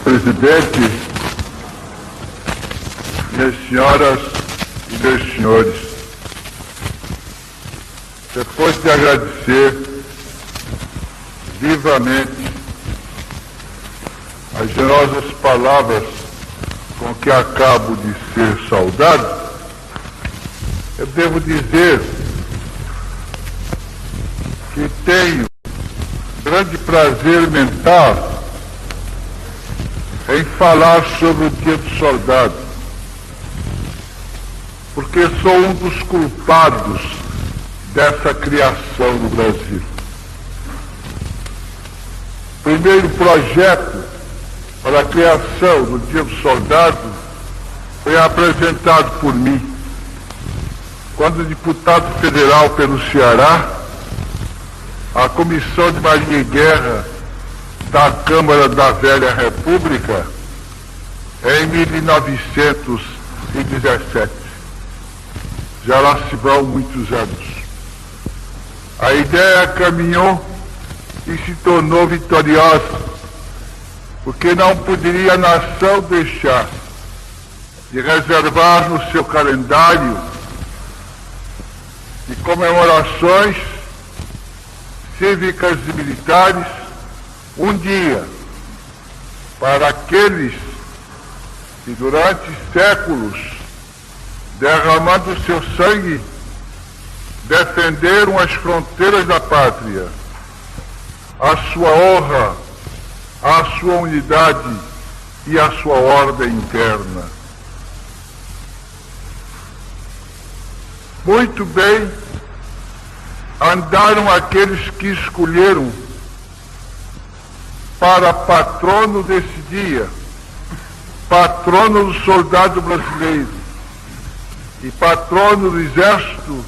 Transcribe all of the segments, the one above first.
Presidente, minhas senhoras e meus senhores, depois de agradecer vivamente as generosas palavras com que acabo de ser saudado, eu devo dizer que tenho grande prazer mental em falar sobre o Dia do Soldado, porque sou um dos culpados dessa criação no Brasil. O primeiro projeto para a criação do Dia do Soldado foi apresentado por mim, quando deputado federal pelo Ceará, a Comissão de Marinha e Guerra da Câmara da Velha República, em 1917. Já lá se vão muitos anos. A ideia caminhou e se tornou vitoriosa, porque não poderia a nação deixar de reservar no seu calendário de comemorações cívicas e militares um dia para aqueles que durante séculos, derramando seu sangue, defenderam as fronteiras da pátria, a sua honra, a sua unidade e a sua ordem interna. Muito bem andaram aqueles que escolheram para patrono desse dia, patrono do soldado brasileiro e patrono do Exército,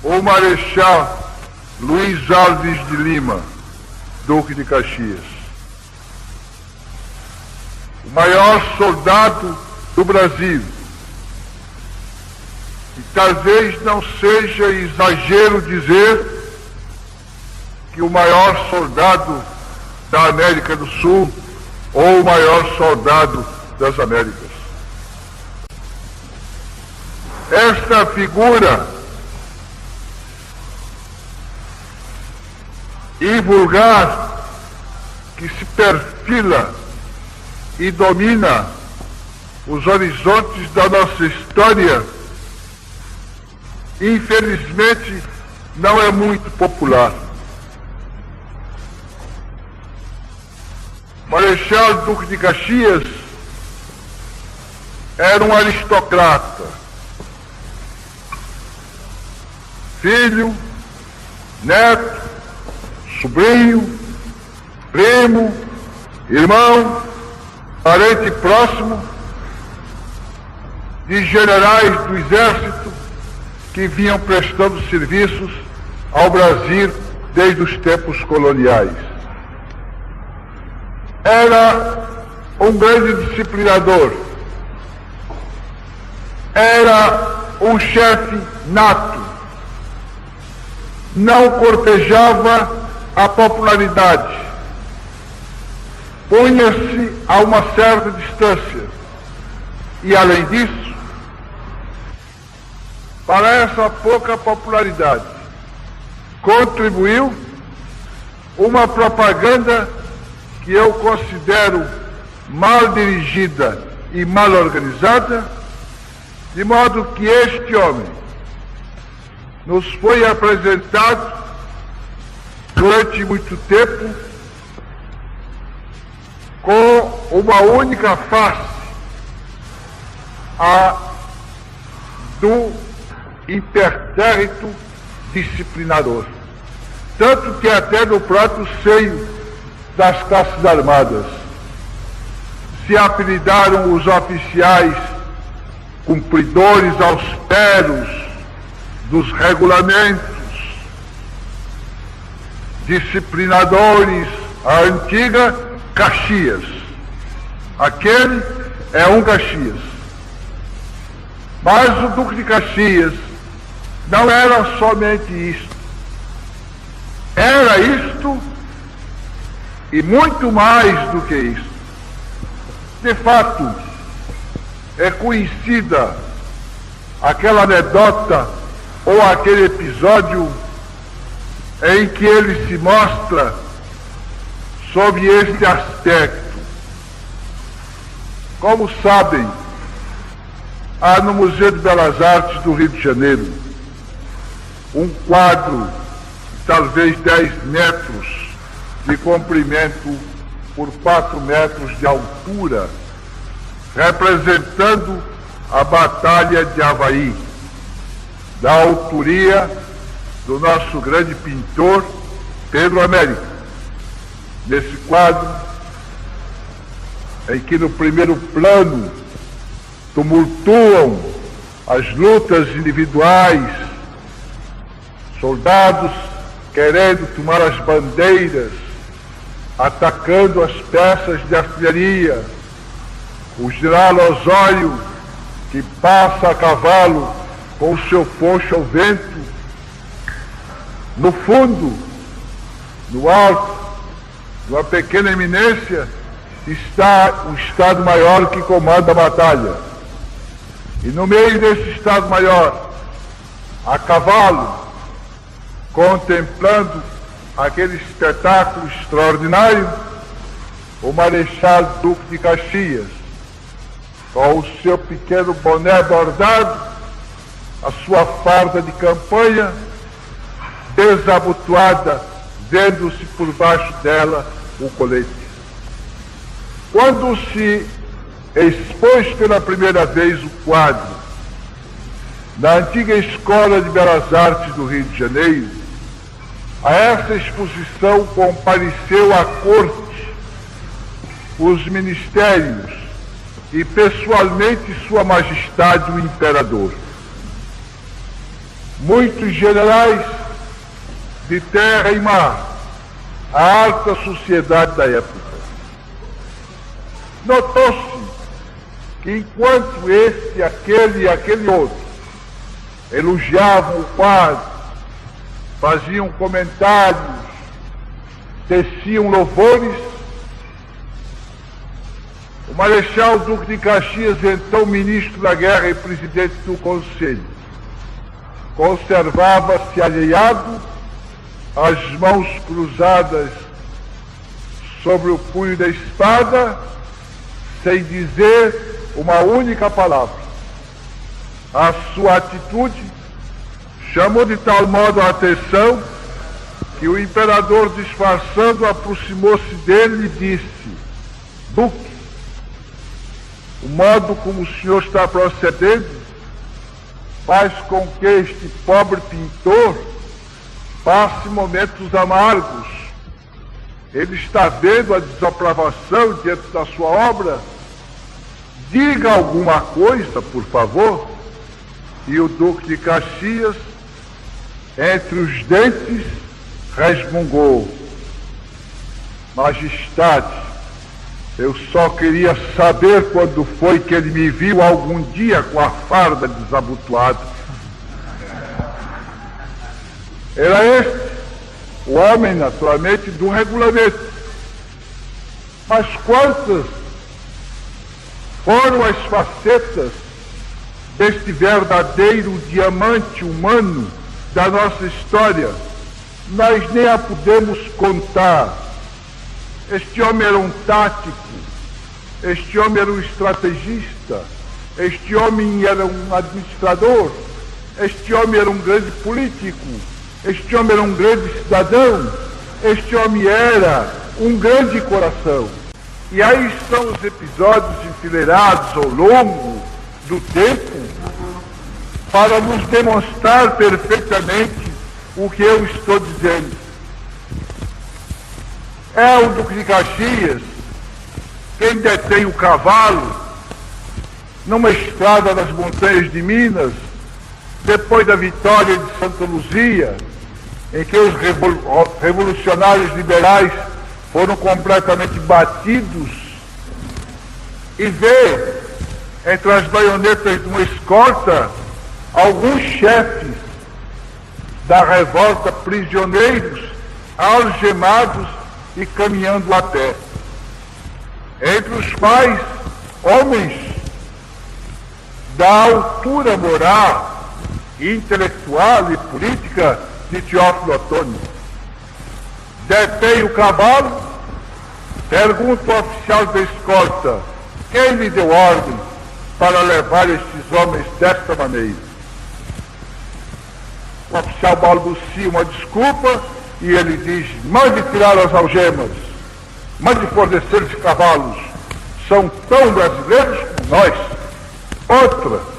o Marechal Luiz Alves de Lima, Duque de Caxias. O maior soldado do Brasil. E talvez não seja exagero dizer que o maior soldado da América do Sul ou o maior soldado das Américas. Esta figura invulgar que se perfila e domina os horizontes da nossa história, infelizmente não é muito popular. Marechal Duque de Caxias era um aristocrata, filho, neto, sobrinho, primo, irmão, parente próximo de generais do Exército que vinham prestando serviços ao Brasil desde os tempos coloniais. Era um grande disciplinador, era um chefe nato, não cortejava a popularidade, punha-se a uma certa distância e, além disso, para essa pouca popularidade, contribuiu uma propaganda que eu considero mal dirigida e mal organizada, de modo que este homem nos foi apresentado durante muito tempo com uma única face, a do impertérrito disciplinador. Tanto que até no próprio seio das classes armadas se apelidaram os oficiais cumpridores austeros dos regulamentos, disciplinadores, a antiga Caxias. Aquele é um Caxias. Mas o Duque de Caxias não era somente isto. Era isto E muito mais do que isso. De fato, é conhecida aquela anedota ou aquele episódio em que ele se mostra sob este aspecto. Como sabem, há no Museu de Belas Artes do Rio de Janeiro um quadro de talvez 10 metros de comprimento por 4 metros de altura, representando a Batalha de Avaí, da autoria do nosso grande pintor Pedro Américo. Nesse quadro, em que no primeiro plano tumultuam as lutas individuais, soldados querendo tomar as bandeiras, atacando as peças de artilharia, o general Osório, que passa a cavalo com o seu poncho ao vento. No fundo, no alto, numa pequena eminência, está o Estado-Maior que comanda a batalha. E no meio desse Estado-Maior, a cavalo, contemplando aquele espetáculo extraordinário, o Marechal Duque de Caxias, com o seu pequeno boné bordado, a sua farda de campanha, desabotoada, vendo-se por baixo dela o colete. Quando se expôs pela primeira vez o quadro na antiga Escola de Belas Artes do Rio de Janeiro, a essa exposição compareceu a corte, os ministérios e pessoalmente Sua Majestade o Imperador. Muitos generais de terra e mar, a alta sociedade da época. Notou-se que enquanto este, aquele e aquele outro elogiavam o quadro, faziam comentários, teciam louvores, o Marechal Duque de Caxias, então ministro da Guerra e presidente do Conselho, conservava-se alheado, as mãos cruzadas sobre o punho da espada, sem dizer uma única palavra. A sua atitude chamou de tal modo a atenção que o imperador, disfarçando, aproximou-se dele e disse: Duque, o modo como o senhor está procedendo faz com que este pobre pintor passe momentos amargos. Ele está vendo a desaprovação diante da sua obra. Diga alguma coisa, por favor. E o Duque de Caxias, entre os dentes, resmungou: Majestade, eu só queria saber quando foi que ele me viu algum dia com a farda desabotoada. Era este o homem, naturalmente, do regulamento. Mas quantas foram as facetas deste verdadeiro diamante humano da nossa história? Nós nem a podemos contar. Este homem era um tático, este homem era um estrategista, este homem era um administrador, este homem era um grande político, este homem era um grande cidadão, este homem era um grande coração. E aí estão os episódios enfileirados ao longo do tempo para nos demonstrar perfeitamente o que eu estou dizendo. É o Duque de Caxias quem detém o cavalo numa estrada das montanhas de Minas, depois da vitória de Santa Luzia, em que os revolucionários liberais foram completamente batidos, e vê entre as baionetas de uma escolta alguns chefes da revolta prisioneiros, algemados e caminhando a pé. Entre os quais, homens da altura moral, intelectual e política de Teófilo Otoni. Detém o cavalo, pergunta ao oficial da escolta quem lhe deu ordem para levar estes homens desta maneira. O oficial balbucia uma desculpa e ele diz: mande tirar as algemas, mande fornecer os cavalos, são tão brasileiros como nós. Outra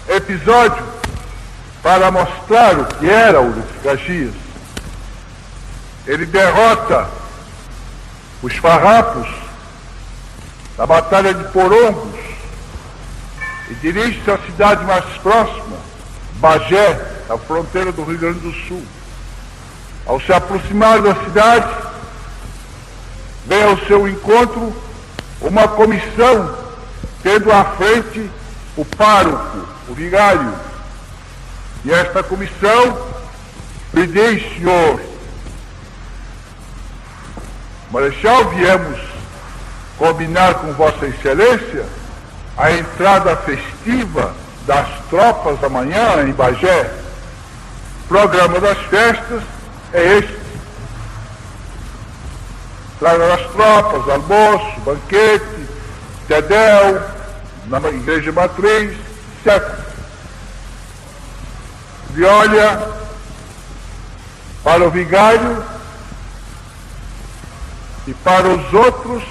episódio para mostrar o que era Ulisses Caxias. Ele derrota os farrapos na Batalha de Porongos e dirige-se à cidade mais próxima, Bagé, na fronteira do Rio Grande do Sul. Ao se aproximar da cidade, vem ao seu encontro uma comissão, tendo à frente o pároco, o vigário. E esta comissão lhe diz: senhor Marechal, viemos combinar com Vossa Excelência a entrada festiva das tropas amanhã em Bagé. O programa das festas é este: traga as tropas, almoço, banquete, tedel, na igreja matriz, etc. E olha para o vigário e para os outros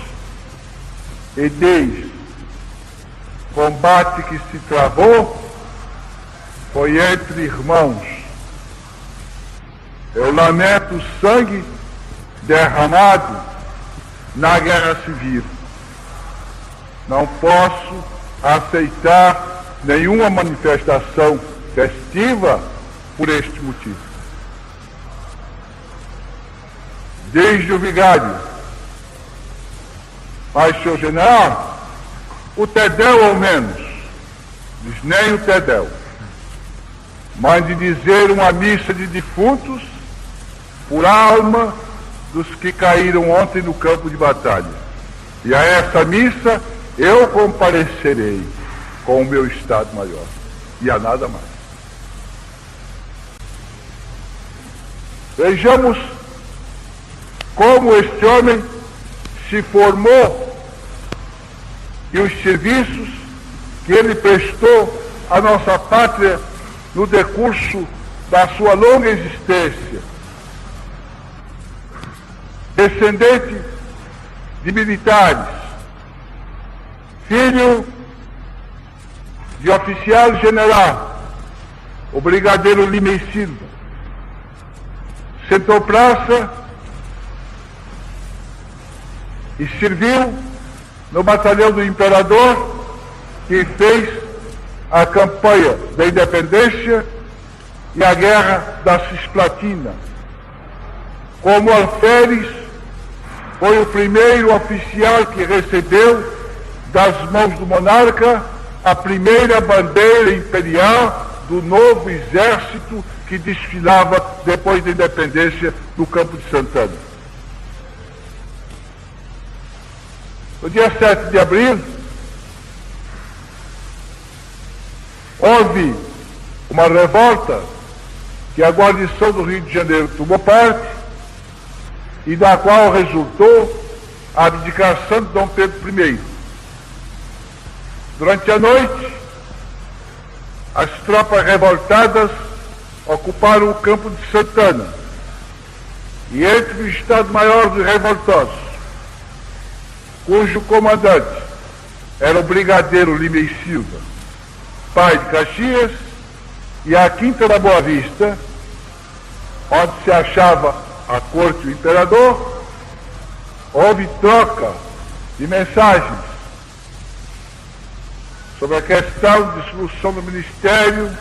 e diz: combate que se travou foi entre irmãos. Eu lamento o sangue derramado na guerra civil. Não posso aceitar nenhuma manifestação festiva por este motivo. Desde o vigário: mas, senhor general, o tedel ao menos. Diz: nem o tedel. Mande dizer uma missa de defuntos por alma dos que caíram ontem no campo de batalha. E a essa missa eu comparecerei com o meu Estado-Maior. E a nada mais. Vejamos como este homem se formou e os serviços que ele prestou à nossa pátria no decurso da sua longa existência. Descendente de militares, filho de oficial general, o brigadeiro Lima e Silva, sentou praça e serviu no batalhão do Imperador, que fez a campanha da independência e a guerra da Cisplatina. Como alferes, foi o primeiro oficial que recebeu das mãos do monarca a primeira bandeira imperial do novo exército que desfilava depois da independência no Campo de Santana. No dia 7 de abril, houve uma revolta que a guarnição do Rio de Janeiro tomou parte e da qual resultou a abdicação de Dom Pedro I. Durante a noite, as tropas revoltadas ocuparam o Campo de Santana e entre o Estado-Maior dos revoltosos, cujo comandante era o brigadeiro Lima e Silva, pai de Caxias, e a Quinta da Boa Vista, onde se achava a corte do imperador, houve troca de mensagens sobre a questão de dissolução do ministério,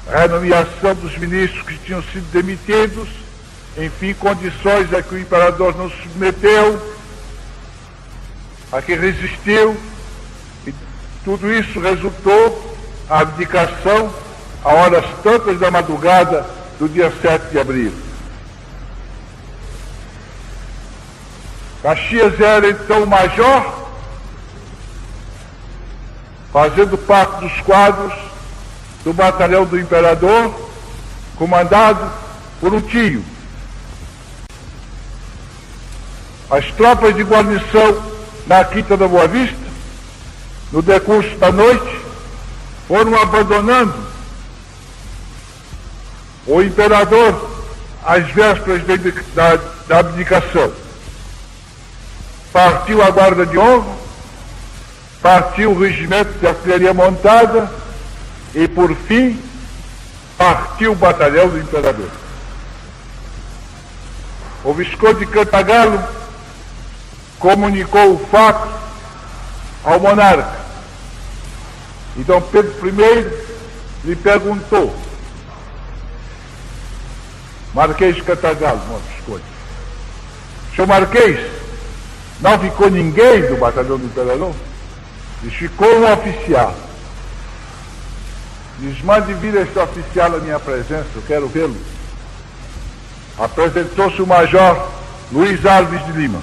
renomeação dos ministros que tinham sido demitidos, enfim, condições a que o imperador não se submeteu, a que resistiu, e tudo isso resultou a abdicação a horas tantas da madrugada do dia 7 de abril. Caxias era então o major, fazendo parte dos quadros do batalhão do Imperador, comandado por um tio. As tropas de guarnição na Quinta da Boa Vista, no decurso da noite, foram abandonando o Imperador às vésperas da abdicação. Partiu a Guarda de Honra, partiu o Regimento de Artilharia Montada e, por fim, partiu o Batalhão do Imperador. O Visconde de Cantagalo comunicou o fato ao monarca. E Dom Pedro I lhe perguntou: Marquês de Cantagalo, nosso Visconde, senhor Marquês, não ficou ninguém do Batalhão do Imperador? Diz: ficou um oficial. Diz: mande vir este oficial à minha presença, eu quero vê-lo. Apresentou-se o Major Luiz Alves de Lima.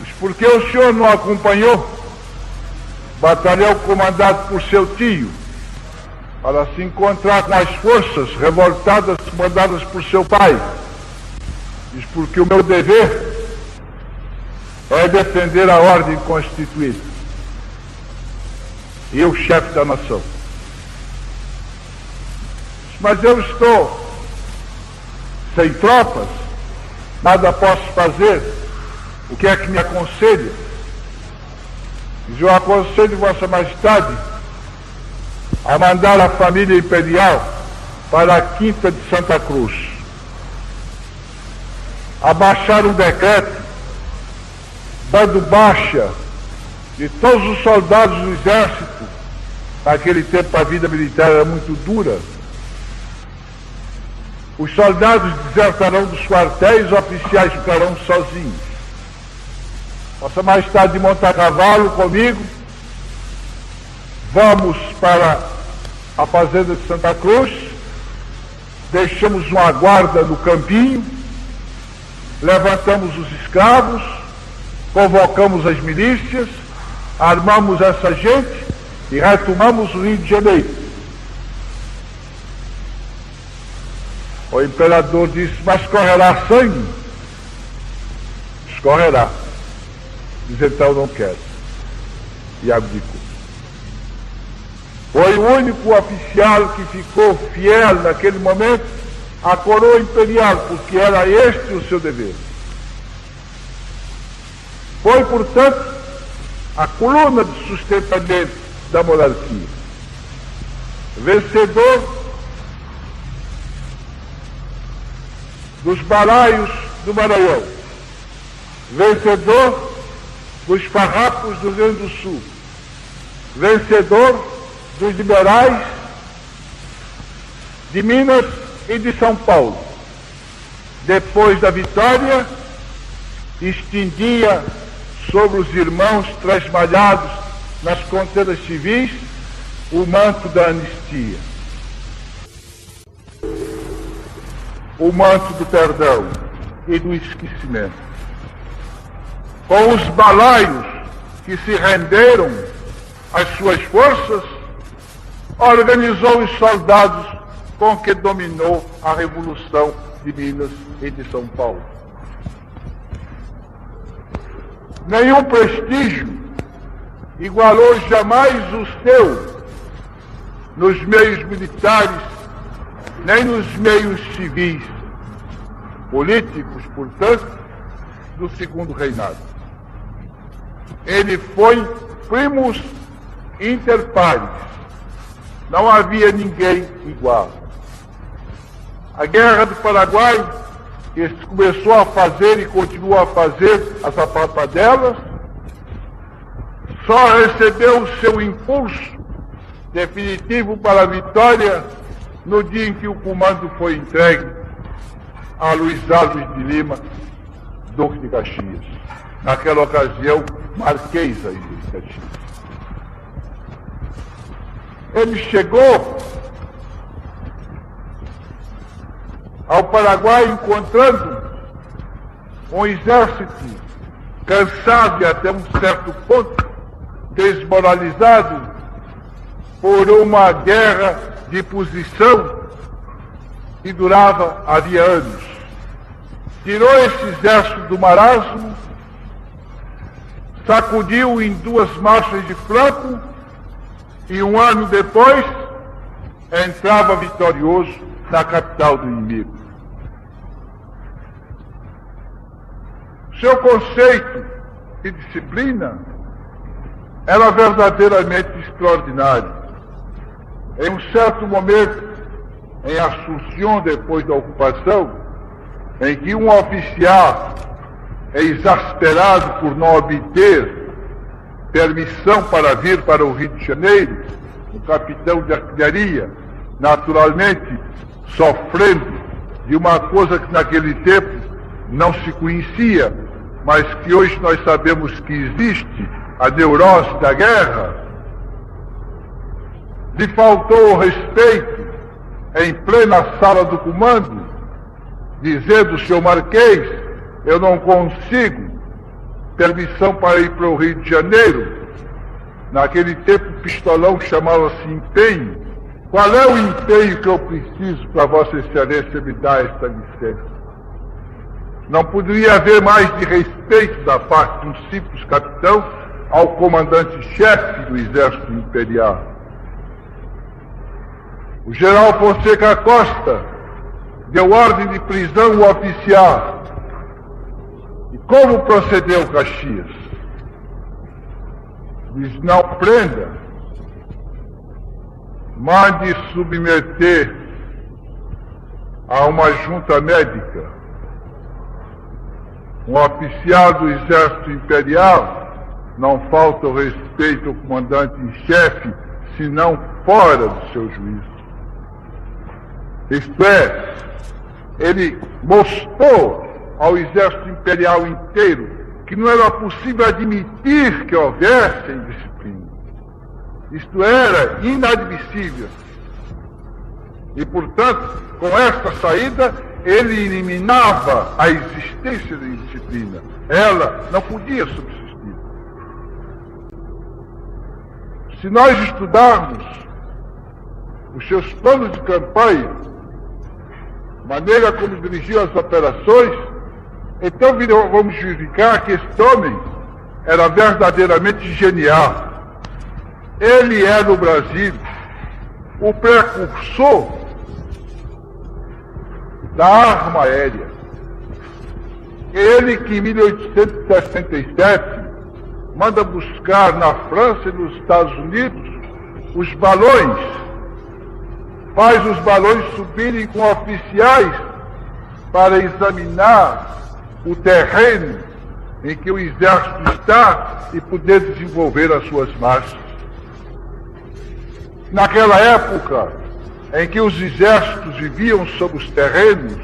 Diz: por que o senhor não acompanhou o batalhão comandado por seu tio para se encontrar com as forças revoltadas comandadas por seu pai? Diz: porque o meu dever é defender a ordem constituída e o chefe da nação. Diz: mas eu estou sem tropas, nada posso fazer, o que é que me aconselha? Diz: eu aconselho Vossa Majestade a mandar a família imperial para a Quinta de Santa Cruz, a baixar um decreto dando baixa de todos os soldados do exército. Naquele tempo a vida militar era muito dura. Os soldados desertarão dos quartéis, os oficiais ficarão sozinhos. Vossa Majestade monta a cavalo comigo, vamos para a fazenda de Santa Cruz, deixamos uma guarda no campinho, levantamos os escravos, convocamos as milícias, armamos essa gente e retomamos o Rio de Janeiro. O imperador disse: mas correrá sangue? Escorrerá. Diz: então não quero. E abdicou. Foi o único oficial que ficou fiel naquele momento à coroa imperial, porque era este o seu dever. Foi, portanto, a coluna de sustentamento da monarquia. Vencedor dos baralhos do Maranhão, vencedor dos farrapos do Rio Grande do Sul, vencedor dos liberais de Minas e de São Paulo. Depois da vitória, estendia sobre os irmãos tresmalhados nas contendas civis o manto da anistia, o manto do perdão e do esquecimento. Com os balaios que se renderam às suas forças, organizou os soldados com que dominou a Revolução de Minas e de São Paulo. Nenhum prestígio igualou jamais o seu nos meios militares, nem nos meios civis, políticos, portanto, do segundo reinado. Ele foi primus inter pares. Não havia ninguém igual. A Guerra do Paraguai, que começou a fazer e continuou a fazer a sapata dela, só recebeu o seu impulso definitivo para a vitória no dia em que o comando foi entregue a Luiz Alves de Lima, Duque de Caxias. Naquela ocasião, Marquês ainda de Caxias. Ele chegou ao Paraguai encontrando Um exército cansado e até um certo ponto desmoralizado por uma guerra de posição que durava havia anos. Tirou esse exército do marasmo, sacudiu em 2 marchas de flanco e 1 ano depois entrava vitorioso na capital do inimigo. Seu conceito de disciplina era verdadeiramente extraordinário. Em um certo momento, em Assunção, depois da ocupação, em que um oficial é exasperado por não obter permissão para vir para o Rio de Janeiro, o capitão de artilharia, naturalmente sofrendo de uma coisa que naquele tempo não se conhecia, mas que hoje nós sabemos que existe, a neurose da guerra, lhe faltou o respeito em plena sala do comando, dizendo: senhor Marquês, eu não consigo permissão para ir para o Rio de Janeiro. Naquele tempo o pistolão chamava-se empenho. Qual é o empenho que eu preciso para Vossa Excelência me dar esta licença? Não poderia haver mais de respeito da parte de um simples capitão ao comandante-chefe do Exército Imperial. O general Fonseca Costa deu ordem de prisão ao oficial. E como procedeu Caxias? Diz: não prenda, mande submeter a uma junta médica. Um oficial do Exército Imperial não falta o respeito ao comandante em chefe, senão fora do seu juízo. Isto é, ele mostrou ao Exército Imperial inteiro que não era possível admitir que houvesse indisciplina. Isto era inadmissível. E, portanto, com esta saída, ele eliminava a existência da indisciplina. Ela não podia subsistir. Se nós estudarmos os seus planos de campanha, maneira como dirigiu as operações, então vamos verificar que este homem era verdadeiramente genial. Ele é no Brasil o precursor da arma aérea. Ele que em 1867 manda buscar na França e nos Estados Unidos os balões, faz os balões subirem com oficiais para examinar o terreno em que o exército está e poder desenvolver as suas marchas. Naquela época em que os exércitos viviam sobre os terrenos,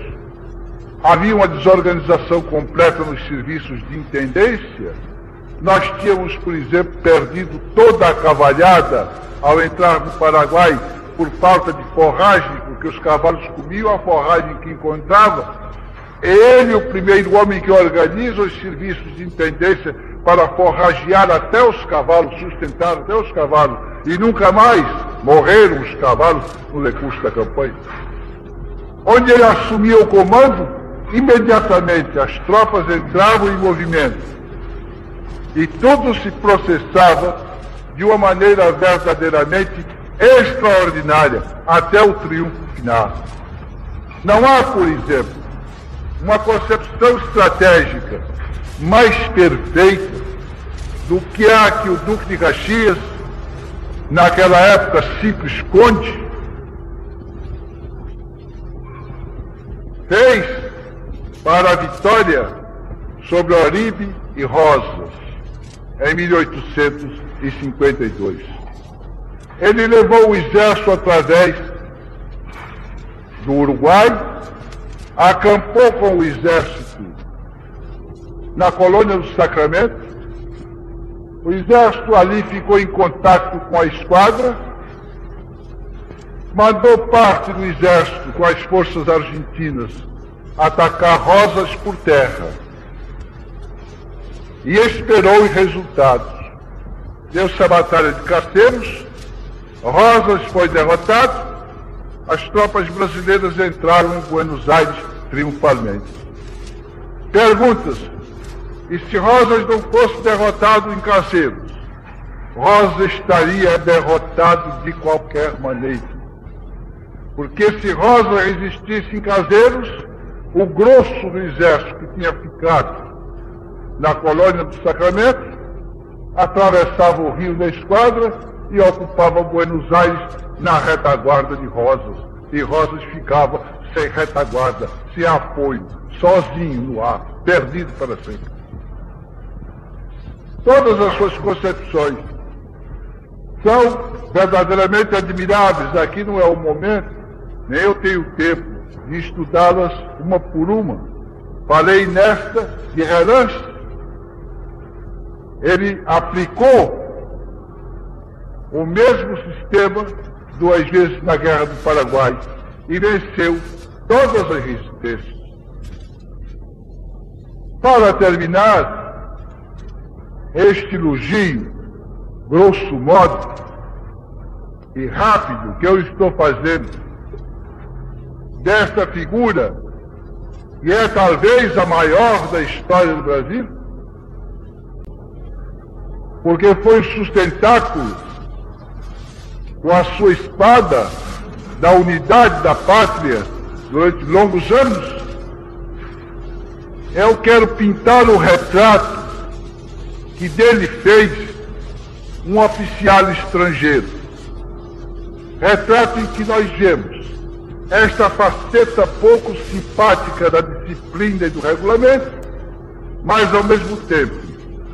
havia uma desorganização completa nos serviços de intendência. Nós tínhamos, por exemplo, perdido toda a cavalhada ao entrar no Paraguai por falta de forragem, porque os cavalos comiam a forragem que encontrava. Ele, o primeiro homem que organiza os serviços de intendência para forragear até os cavalos, sustentar até os cavalos, e nunca mais morreram os cavalos no decurso da campanha. Onde ele assumia o comando, imediatamente as tropas entravam em movimento. E tudo se processava de uma maneira verdadeiramente extraordinária, até o triunfo final. Não há, por exemplo, uma concepção estratégica mais perfeita do que a que o Duque de Caxias, naquela época simples conde, fez para a vitória sobre Oribe e Rosas, em 1852. Ele levou o exército através do Uruguai, acampou com o exército na colônia do Sacramento. O exército ali ficou em contato com a esquadra, mandou parte do exército com as forças argentinas atacar Rosas por terra. e esperou os resultados. Deu-se a Batalha de Castelos, Rosas foi derrotado, as tropas brasileiras entraram em Buenos Aires triunfalmente. Pergunta-se, e se Rosas não fosse derrotado em Castelos, Rosas estaria derrotado de qualquer maneira. Porque se Rosas resistisse em Castelos, o grosso do exército que tinha ficado na colônia do Sacramento atravessava o rio da Esquadra e ocupava Buenos Aires na retaguarda de Rosas. E Rosas ficava sem retaguarda, sem apoio, sozinho no ar, perdido para sempre. Todas as suas concepções são verdadeiramente admiráveis. Aqui não é o momento, nem eu tenho tempo de estudá-las uma por uma. Falei nesta de relance. Ele aplicou o mesmo sistema 2 vezes na Guerra do Paraguai e venceu todas as resistências. Para terminar, este elogio, grosso modo e rápido, que eu estou fazendo desta figura, que é talvez a maior da história do Brasil, porque foi sustentáculo com a sua espada da unidade da pátria durante longos anos. Eu quero pintar o retrato que dele fez um oficial estrangeiro. Retrato em que nós vemos esta faceta pouco simpática da disciplina e do regulamento, mas ao mesmo tempo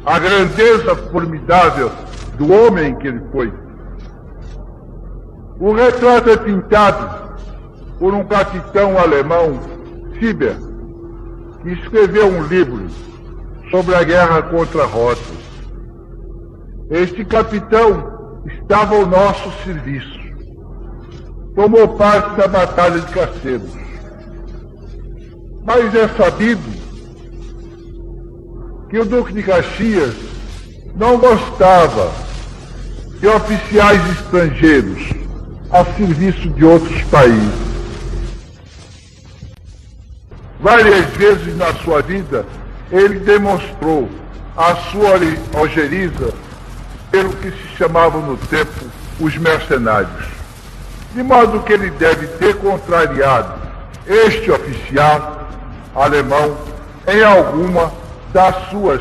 a grandeza formidável do homem que ele foi. O retrato é pintado por um capitão alemão, Sieber, que escreveu um livro sobre a guerra contra Rosas. Este capitão estava ao nosso serviço. Tomou parte da Batalha de Castelos. Mas é sabido que o Duque de Caxias não gostava de oficiais estrangeiros a serviço de outros países. Várias vezes na sua vida, ele demonstrou a sua ojeriza pelo que se chamavam no tempo os mercenários. De modo que ele deve ter contrariado este oficial alemão em alguma das suas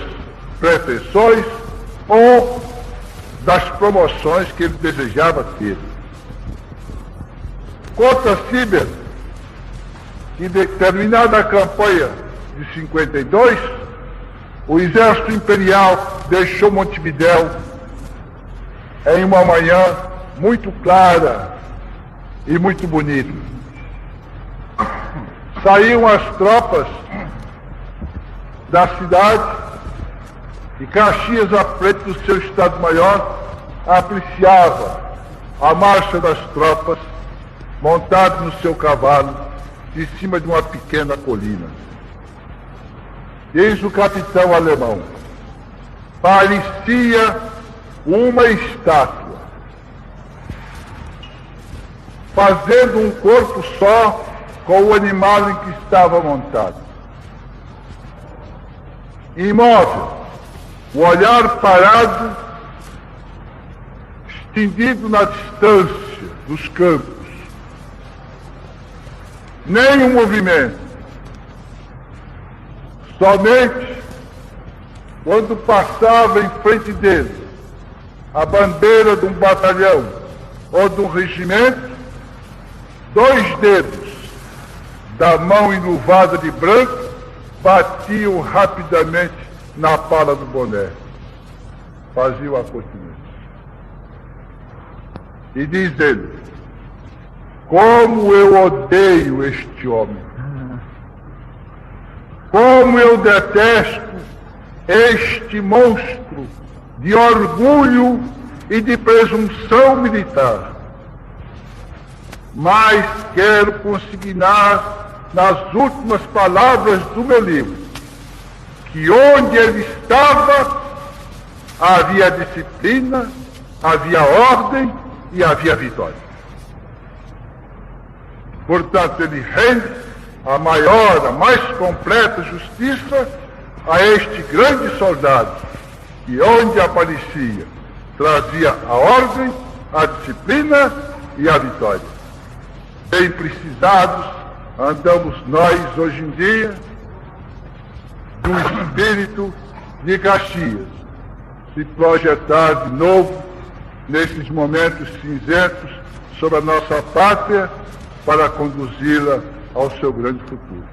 pretensões ou das promoções que ele desejava ter. Conta Sieber que, terminada a campanha de 52, o exército imperial deixou Montevidéu em uma manhã muito clara e muito bonita. Saíam as tropas da cidade e Caxias, à frente do seu Estado-Maior, apreciava a marcha das tropas montado no seu cavalo de cima de uma pequena colina. Diz o capitão alemão, parecia uma estátua, fazendo um corpo só com o animal em que estava montado. Imóvel, o olhar parado, estendido na distância dos campos. Nem um movimento. Somente quando passava em frente dele a bandeira de um batalhão ou de um regimento, 2 dedos da mão enluvada de branco batiam rapidamente na pala do boné. Faziam a continência. E diz ele, como eu odeio este homem. Como eu detesto este monstro de orgulho e de presunção militar. Mas quero consignar nas últimas palavras do meu livro que onde ele estava havia disciplina, havia ordem e havia vitória. Portanto, ele rende a maior, a mais completa justiça a este grande soldado, que onde aparecia, trazia a ordem, a disciplina e a vitória. Bem precisados andamos nós hoje em dia do espírito de Caxias se projetar de novo nesses momentos cinzentos sobre a nossa pátria para conduzi-la ao seu grande futuro.